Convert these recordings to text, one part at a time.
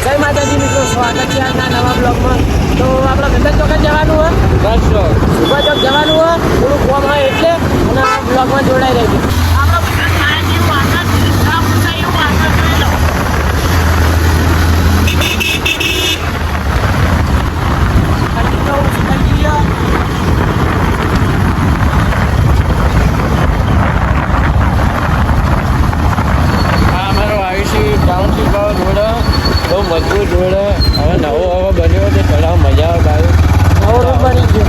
જય માતાજી મિત્રો, સ્વાગત છે આજના નવા બ્લોગમાં. તો આપણે ગંદા ચોક જવાનું હોય, સુભા ચોક જવાનું હોય, થોડું કોમ હોય એટલે અને આ બ્લોગમાં જોડાઈ રહેજો. બહુ મજબૂત રોડ હવે નવો બન્યો છે. ચલાવ મજા આવે ગાડી. નવો રોડ બની ગયો.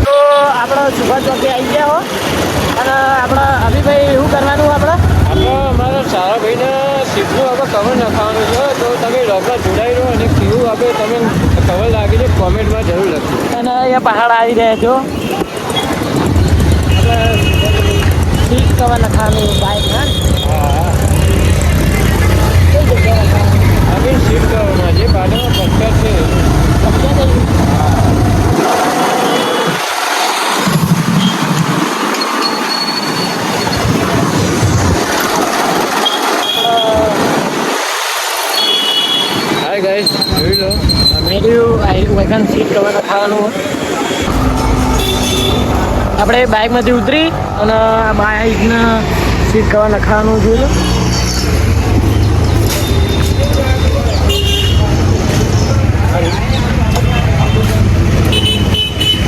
તો આપણે સુભા ચોકે આવી ગયા હો અને આપણે અભિભાઈ એવું કરવાનું આપણે અમારા સારા ભાઈને સીટનું આપણે કવર નખાવાનું છે. તો તમે લોકોમાં જોડાઈ રહો અને કેવું આપણે તમે કવર લાગી છે કોમેન્ટમાં જરૂર લખજો. અને અહીંયા પહાડ આવી રહ્યા છો. આપણે સીટ કવર નખાવાનું બાઇક. હા અમે સીટ કવરમાં જે બાજુમાં પથ્થર છે હાય ગાઈસ જોઈ લો. મેં સીટ કવર નખાવાનું. આપણે બાઇકમાંથી ઉતરી અને આ બાઇકના સીટ કવર નખાવાનું જોઈ લો.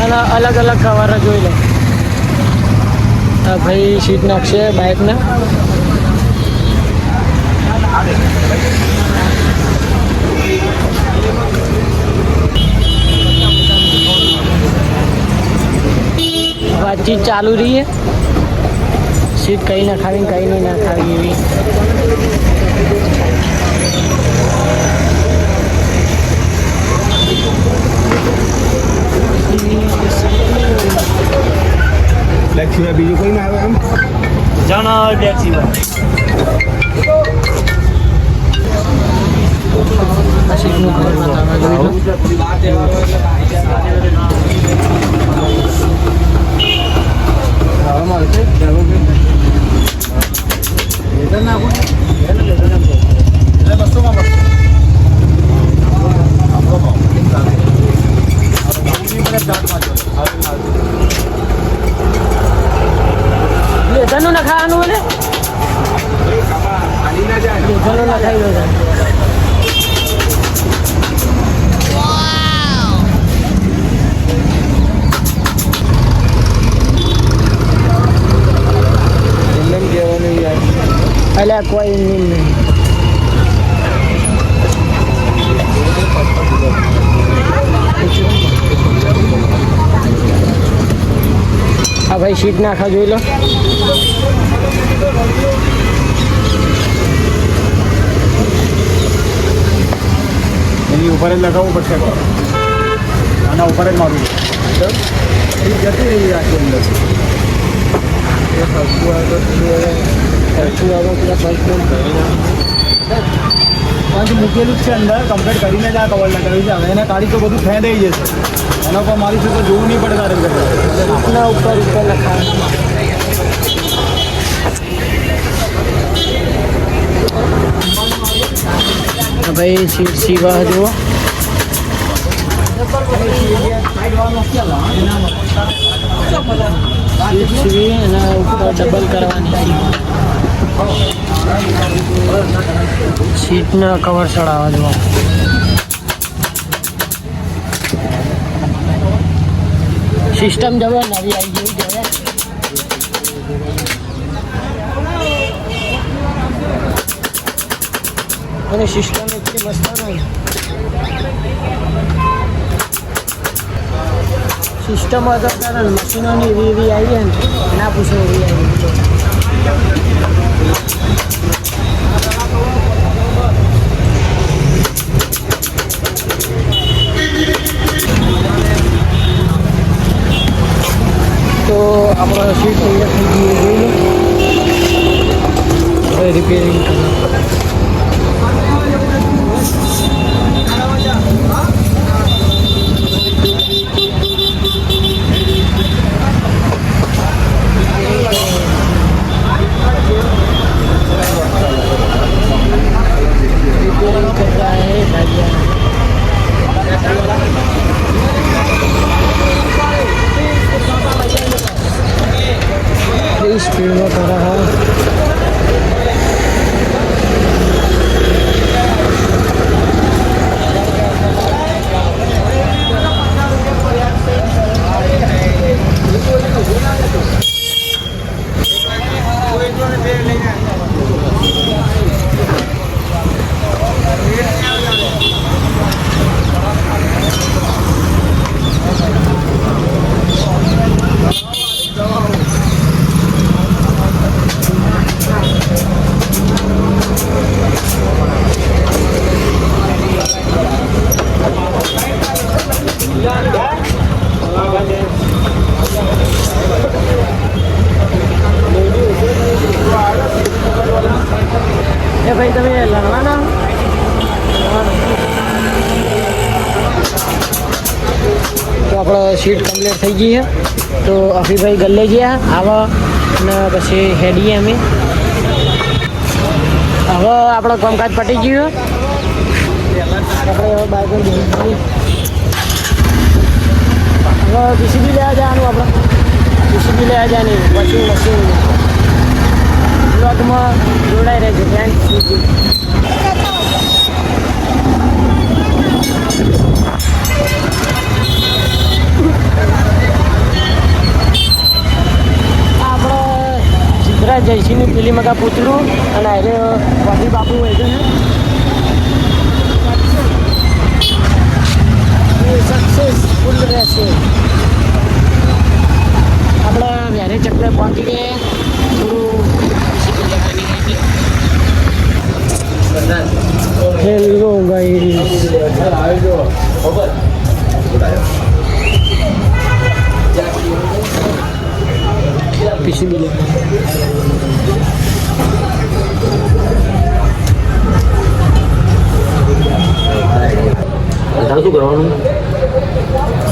અને અલગ અલગ કવર જોઈ લો. ભાઈ સીટ નાખશે બાઇકને. વાતચીત ચાલુ રહી. સીટ કઈ નખાવી કઈ નહીં નખાવી એવી. બ્લેક સિવાય બીજું કોઈ ના આવે એમ જનરલ બ્લેક સિવાય સીટનું કવર બતાવવા જોઈ લો. લેધરનું નખાવાનું ને લેધરનું નખાઈ દો. એટલે કોઈ નહીં. હા ભાઈ સીટ નાખા જોઈ લો. એની ઉપર જ લગાવવું પડશે. આના ઉપર જ મારું જતી રહી આખી અંદર. મૂકેલું જ છે અંદર. કમ્પ્લીટ કરીને જ આ કવર લગાવ્યું છે. હવે એને કાઢી તો બધું ફેં દઈ જશે. એના પર મારી તો જોવું નહીં પડે તારે આપના ઉપર લખા. ભાઈ સીટ સીવા જુઓ. સીટ સીવી એના ઉપર ડબલ કરવાની. સીટના કવર ચડાવવા જુઓ. સિસ્ટમ જવો નવી આવી ગઈ જવે. અને સિસ્ટમ એટલી મસ્ત નહીં. સિસ્ટમ હતો કારણ મશીનોની એવી એવી આવી ને ના પૂછો એવી આવી. તો આપણો સીટ તૈયાર થઈ ગઈ જોઈ લો. હવે રિપેરિંગ કરવાનું. આપણો સીટ કમ્પ્લીટ થઈ ગઈ છે તો અફીભાઈ ગલ્લે ગયા આવો અને પછી હેડીએ અમે હવે આપણો કામકાજ પટી ગયું આપણે હવે બાઈક હવે પીસીબી લેવા જવાનું આપણે પીસીબી લેવા જવાની પછી મશીન બ્લોગમાં જોડાઈ રહેજો થેન્ક યુ. જયસિંહની પેલી મગા પૂતળું અને અરે વાદી બાપુ હોય છે સક્સેસફુલ રહેશે. આપણે વ્યારે ચક્ર પહોંચી ગયા થોડું હેલો ગાઈસ પીસીબી તારે શું કરવાનું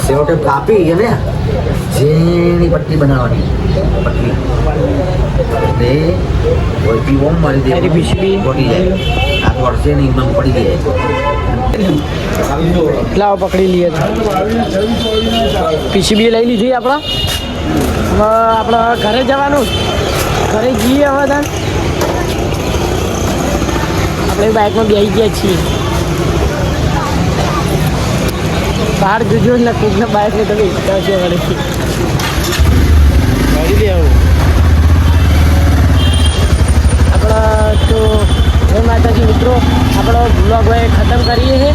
સેવટે કાપી અને ઝીણી પટ્ટી બનાવવાની પટ્ટી તે વળતી ઓમ મારી દે પીસીબી પડી જાય આ પડશે ને એમાં પડી જાય લાવ પકડી લઈએ પીસીબી લઈ લીધી આપણે હવે આપણે ઘરે જવાનું ઘરે જઈએ હવે તાર આપણે બાઇકમાં બેસી ગયા છીએ બહાર જોજો ને કોઈકના બાઇકને તમે ઈચ્છા છે વળે ગાડી દે આવું આપણા તો જય માતાજી મિત્રો આપણો બ્લોગ હવે ખતમ કરીએ છીએ